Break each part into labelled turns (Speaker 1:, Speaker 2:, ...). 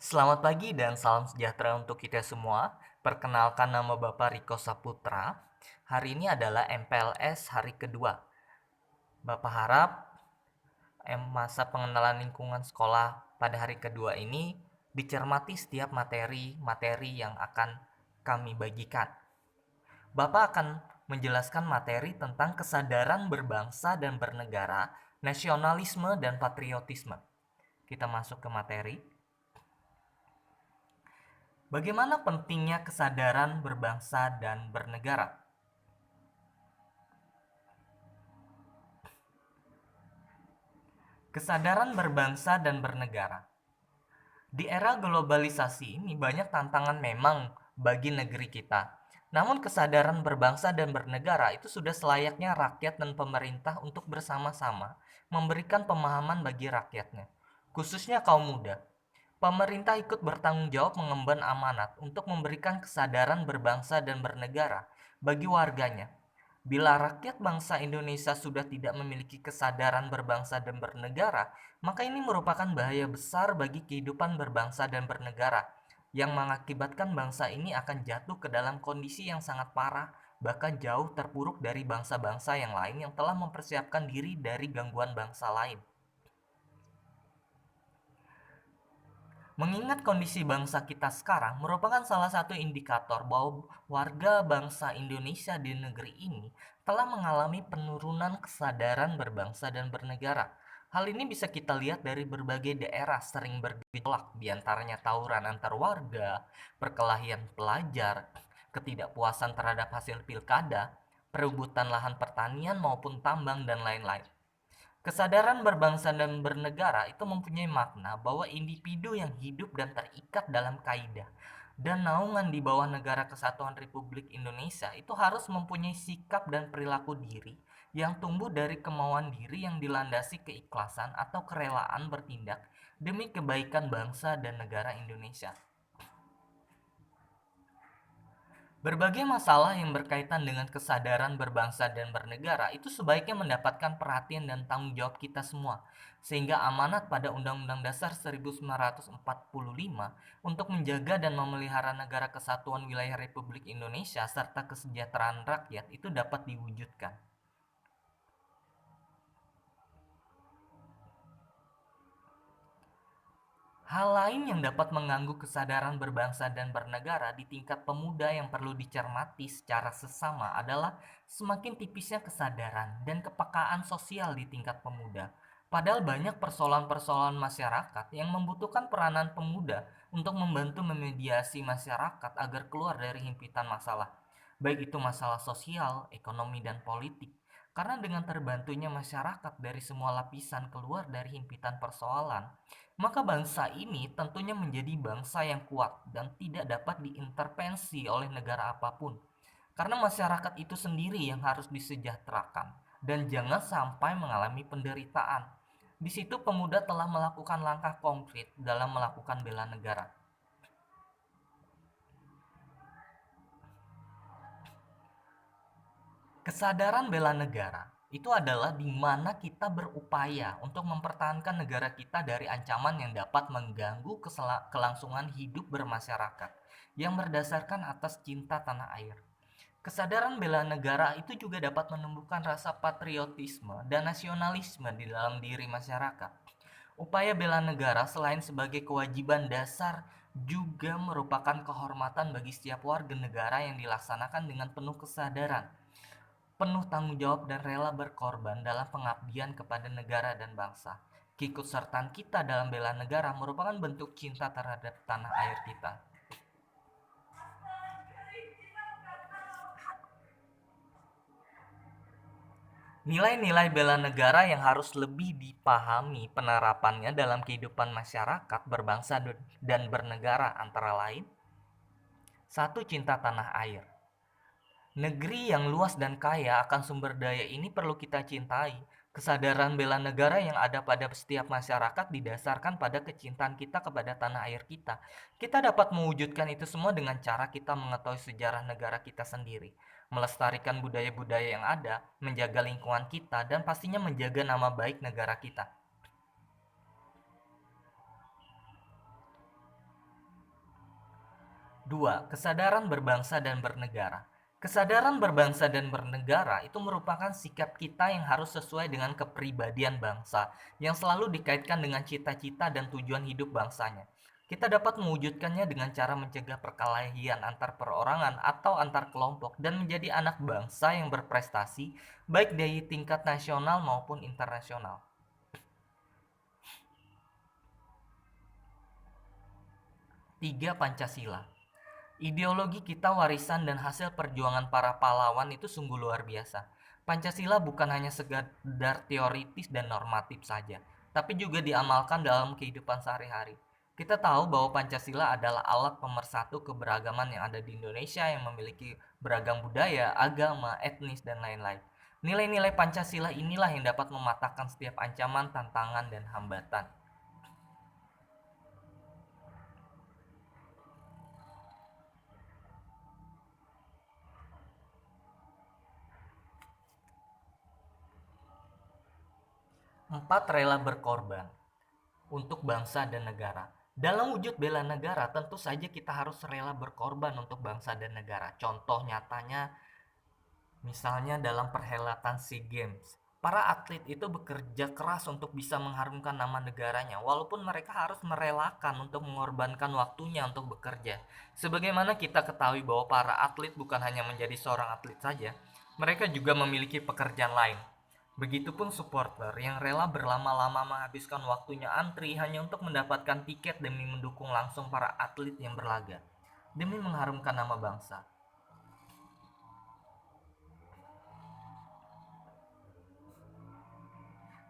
Speaker 1: Selamat pagi dan salam sejahtera untuk kita semua. Perkenalkan, nama Bapak Riko Saputra. Hari ini adalah MPLS hari kedua. Bapak harap masa pengenalan lingkungan sekolah pada hari kedua ini dicermati setiap materi-materi yang akan kami bagikan. Bapak akan menjelaskan materi tentang kesadaran berbangsa dan bernegara, nasionalisme dan patriotisme. Kita masuk ke materi. Bagaimana pentingnya kesadaran berbangsa dan bernegara? Kesadaran berbangsa dan bernegara. Di era globalisasi ini banyak tantangan memang bagi negeri kita. Namun kesadaran berbangsa dan bernegara itu sudah selayaknya rakyat dan pemerintah untuk bersama-sama memberikan pemahaman bagi rakyatnya, khususnya kaum muda. Pemerintah ikut bertanggung jawab mengemban amanat untuk memberikan kesadaran berbangsa dan bernegara bagi warganya. Bila rakyat bangsa Indonesia sudah tidak memiliki kesadaran berbangsa dan bernegara, maka ini merupakan bahaya besar bagi kehidupan berbangsa dan bernegara, yang mengakibatkan bangsa ini akan jatuh ke dalam kondisi yang sangat parah, bahkan jauh terpuruk dari bangsa-bangsa yang lain yang telah mempersiapkan diri dari gangguan bangsa lain. Mengingat kondisi bangsa kita sekarang merupakan salah satu indikator bahwa warga bangsa Indonesia di negeri ini telah mengalami penurunan kesadaran berbangsa dan bernegara. Hal ini bisa kita lihat dari berbagai daerah sering bergejolak, diantaranya tawuran antar warga, perkelahian pelajar, ketidakpuasan terhadap hasil pilkada, perebutan lahan pertanian maupun tambang, dan lain-lain. Kesadaran berbangsa dan bernegara itu mempunyai makna bahwa individu yang hidup dan terikat dalam kaidah dan naungan di bawah Negara Kesatuan Republik Indonesia itu harus mempunyai sikap dan perilaku diri yang tumbuh dari kemauan diri yang dilandasi keikhlasan atau kerelaan bertindak demi kebaikan bangsa dan negara Indonesia. Berbagai masalah yang berkaitan dengan kesadaran berbangsa dan bernegara itu sebaiknya mendapatkan perhatian dan tanggung jawab kita semua, sehingga amanat pada Undang-Undang Dasar 1945 untuk menjaga dan memelihara negara kesatuan wilayah Republik Indonesia serta kesejahteraan rakyat itu dapat diwujudkan. Hal lain yang dapat mengganggu kesadaran berbangsa dan bernegara di tingkat pemuda yang perlu dicermati secara sesama adalah semakin tipisnya kesadaran dan kepekaan sosial di tingkat pemuda. Padahal banyak persoalan-persoalan masyarakat yang membutuhkan peranan pemuda untuk membantu memediasi masyarakat agar keluar dari himpitan masalah, baik itu masalah sosial, ekonomi, dan politik. Karena dengan terbantunya masyarakat dari semua lapisan keluar dari himpitan persoalan, maka bangsa ini tentunya menjadi bangsa yang kuat dan tidak dapat diintervensi oleh negara apapun. Karena masyarakat itu sendiri yang harus disejahterakan dan jangan sampai mengalami penderitaan. Di situ pemuda telah melakukan langkah konkret dalam melakukan bela negara. Kesadaran bela negara itu adalah di mana kita berupaya untuk mempertahankan negara kita dari ancaman yang dapat mengganggu kelangsungan hidup bermasyarakat yang berdasarkan atas cinta tanah air. Kesadaran bela negara itu juga dapat menumbuhkan rasa patriotisme dan nasionalisme di dalam diri masyarakat. Upaya bela negara selain sebagai kewajiban dasar juga merupakan kehormatan bagi setiap warga negara yang dilaksanakan dengan penuh kesadaran, penuh tanggung jawab, dan rela berkorban dalam pengabdian kepada negara dan bangsa. Keikutsertaan kita dalam bela negara merupakan bentuk cinta terhadap tanah air kita. Nilai-nilai bela negara yang harus lebih dipahami penerapannya dalam kehidupan masyarakat berbangsa dan bernegara antara lain: satu, cinta tanah air. Negeri yang luas dan kaya akan sumber daya ini perlu kita cintai. Kesadaran bela negara yang ada pada setiap masyarakat didasarkan pada kecintaan kita kepada tanah air kita. Kita dapat mewujudkan itu semua dengan cara kita mengetahui sejarah negara kita sendiri, melestarikan budaya-budaya yang ada, menjaga lingkungan kita, dan pastinya menjaga nama baik negara kita. 2. Kesadaran berbangsa dan bernegara. Kesadaran berbangsa dan bernegara itu merupakan sikap kita yang harus sesuai dengan kepribadian bangsa, yang selalu dikaitkan dengan cita-cita dan tujuan hidup bangsanya. Kita dapat mewujudkannya dengan cara mencegah perkelahian antar perorangan atau antar kelompok dan menjadi anak bangsa yang berprestasi baik dari tingkat nasional maupun internasional. 3. Pancasila. Ideologi kita warisan dan hasil perjuangan para pahlawan itu sungguh luar biasa. Pancasila bukan hanya sekedar teoritis dan normatif saja, tapi juga diamalkan dalam kehidupan sehari-hari. Kita tahu bahwa Pancasila adalah alat pemersatu keberagaman yang ada di Indonesia yang memiliki beragam budaya, agama, etnis, dan lain-lain. Nilai-nilai Pancasila inilah yang dapat mematahkan setiap ancaman, tantangan, dan hambatan. 4. Rela berkorban untuk bangsa dan negara. Dalam wujud bela negara, tentu saja kita harus rela berkorban untuk bangsa dan negara. Contoh nyatanya, misalnya dalam perhelatan SEA Games. Para atlet itu bekerja keras untuk bisa mengharumkan nama negaranya, walaupun mereka harus merelakan untuk mengorbankan waktunya untuk bekerja. Sebagaimana kita ketahui bahwa para atlet bukan hanya menjadi seorang atlet saja, mereka juga memiliki pekerjaan lain. Begitupun supporter yang rela berlama-lama menghabiskan waktunya antri hanya untuk mendapatkan tiket demi mendukung langsung para atlet yang berlaga, demi mengharumkan nama bangsa.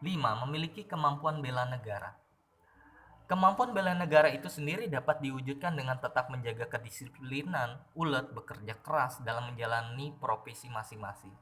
Speaker 1: 5. Memiliki kemampuan bela negara. Kemampuan bela negara itu sendiri dapat diwujudkan dengan tetap menjaga kedisiplinan, ulet, bekerja keras dalam menjalani profesi masing-masing.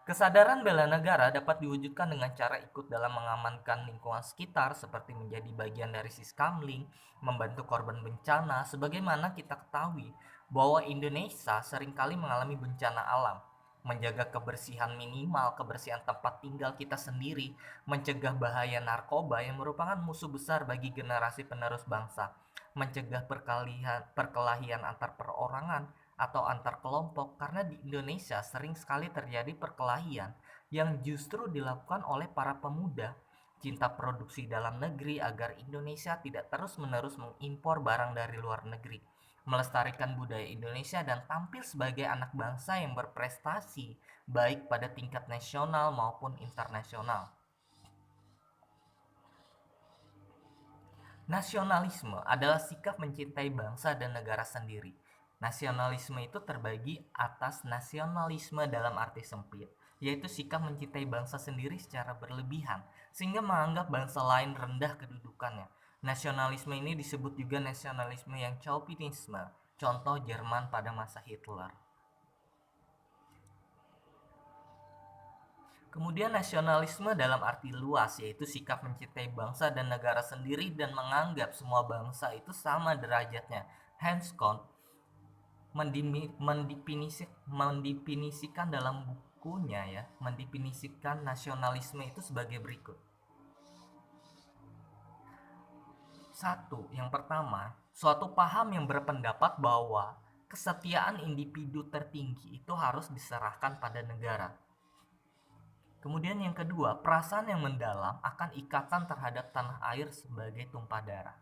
Speaker 1: Kesadaran bela negara dapat diwujudkan dengan cara ikut dalam mengamankan lingkungan sekitar seperti menjadi bagian dari Siskamling, membantu korban bencana, sebagaimana kita ketahui bahwa Indonesia seringkali mengalami bencana alam, menjaga kebersihan minimal, kebersihan tempat tinggal kita sendiri, mencegah bahaya narkoba yang merupakan musuh besar bagi generasi penerus bangsa, mencegah perkelahian antar perorangan atau antar kelompok, karena di Indonesia sering sekali terjadi perkelahian yang justru dilakukan oleh para pemuda cinta produksi dalam negeri agar Indonesia tidak terus-menerus mengimpor barang dari luar negeri, melestarikan budaya Indonesia dan tampil sebagai anak bangsa yang berprestasi baik pada tingkat nasional maupun internasional. Nasionalisme adalah sikap mencintai bangsa dan negara sendiri. Nasionalisme itu terbagi atas nasionalisme dalam arti sempit, yaitu sikap mencintai bangsa sendiri secara berlebihan, sehingga menganggap bangsa lain rendah kedudukannya. Nasionalisme ini disebut juga nasionalisme yang chauvinisme, contoh Jerman pada masa Hitler. Kemudian nasionalisme dalam arti luas, yaitu sikap mencintai bangsa dan negara sendiri dan menganggap semua bangsa itu sama derajatnya. Hans Kohn mendefinisikan dalam bukunya mendefinisikan nasionalisme itu sebagai berikut. 1. Yang pertama, suatu paham yang berpendapat bahwa kesetiaan individu tertinggi itu harus diserahkan pada negara. Kemudian yang kedua, perasaan yang mendalam akan ikatan terhadap tanah air sebagai tumpah darah.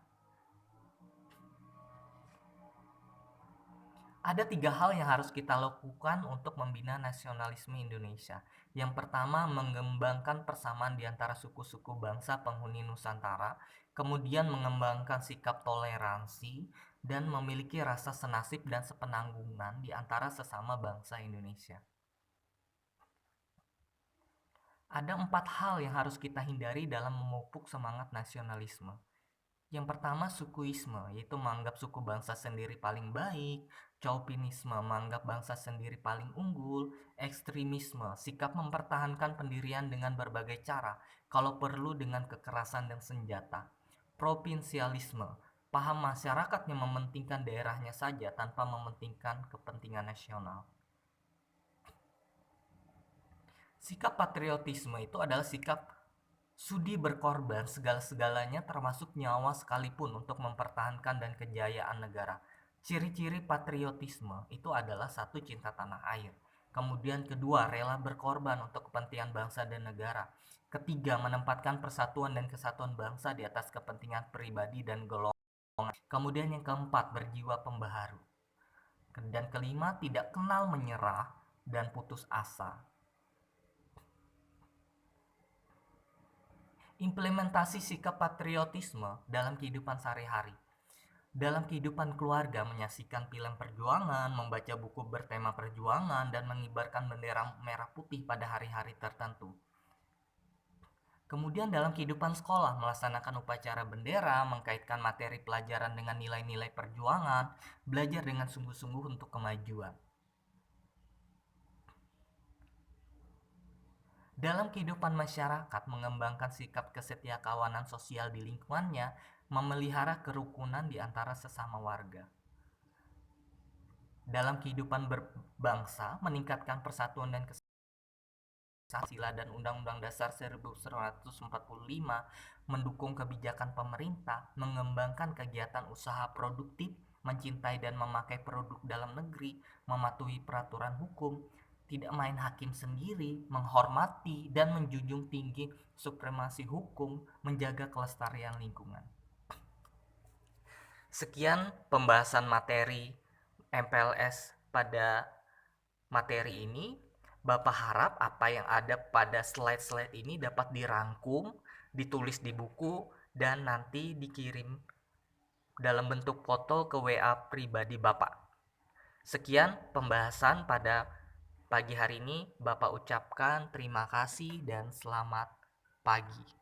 Speaker 1: Ada 3 hal yang harus kita lakukan untuk membina nasionalisme Indonesia. Yang pertama, mengembangkan persamaan di antara suku-suku bangsa penghuni Nusantara, kemudian mengembangkan sikap toleransi, dan memiliki rasa senasib dan sepenanggungan di antara sesama bangsa Indonesia. Ada 4 hal yang harus kita hindari dalam memupuk semangat nasionalisme. Yang pertama, sukuisme, yaitu menganggap suku bangsa sendiri paling baik. Chauvinisme, menganggap bangsa sendiri paling unggul. Ekstremisme, sikap mempertahankan pendirian dengan berbagai cara, kalau perlu dengan kekerasan dan senjata. Provinsialisme, paham masyarakat yang mementingkan daerahnya saja tanpa mementingkan kepentingan nasional. Sikap patriotisme itu adalah sikap sudi berkorban segala-segalanya termasuk nyawa sekalipun untuk mempertahankan dan kejayaan negara. Ciri-ciri patriotisme itu adalah satu, cinta tanah air. Kemudian kedua, rela berkorban untuk kepentingan bangsa dan negara. Ketiga, menempatkan persatuan dan kesatuan bangsa di atas kepentingan pribadi dan golongan. Kemudian yang keempat, berjiwa pembaharu. Dan kelima, tidak kenal menyerah dan putus asa. Implementasi sikap patriotisme dalam kehidupan sehari-hari. Dalam kehidupan keluarga, menyaksikan film perjuangan, membaca buku bertema perjuangan, dan mengibarkan bendera merah putih pada hari-hari tertentu. Kemudian dalam kehidupan sekolah, melaksanakan upacara bendera, mengkaitkan materi pelajaran dengan nilai-nilai perjuangan, belajar dengan sungguh-sungguh untuk kemajuan. Dalam kehidupan masyarakat, mengembangkan sikap kesetiakawanan sosial di lingkungannya, memelihara kerukunan di antara sesama warga. Dalam kehidupan berbangsa, meningkatkan persatuan dan kesatuan, Pancasila dan Undang-Undang Dasar 1945, mendukung kebijakan pemerintah, mengembangkan kegiatan usaha produktif, mencintai dan memakai produk dalam negeri, mematuhi peraturan hukum, tidak main hakim sendiri, menghormati dan menjunjung tinggi supremasi hukum, menjaga kelestarian lingkungan. Sekian pembahasan materi MPLS pada materi ini. Bapak harap apa yang ada pada slide-slide ini dapat dirangkum, ditulis di buku, dan nanti dikirim dalam bentuk foto ke WA pribadi Bapak. Sekian pembahasan pada pagi hari ini. Bapak ucapkan terima kasih dan selamat pagi.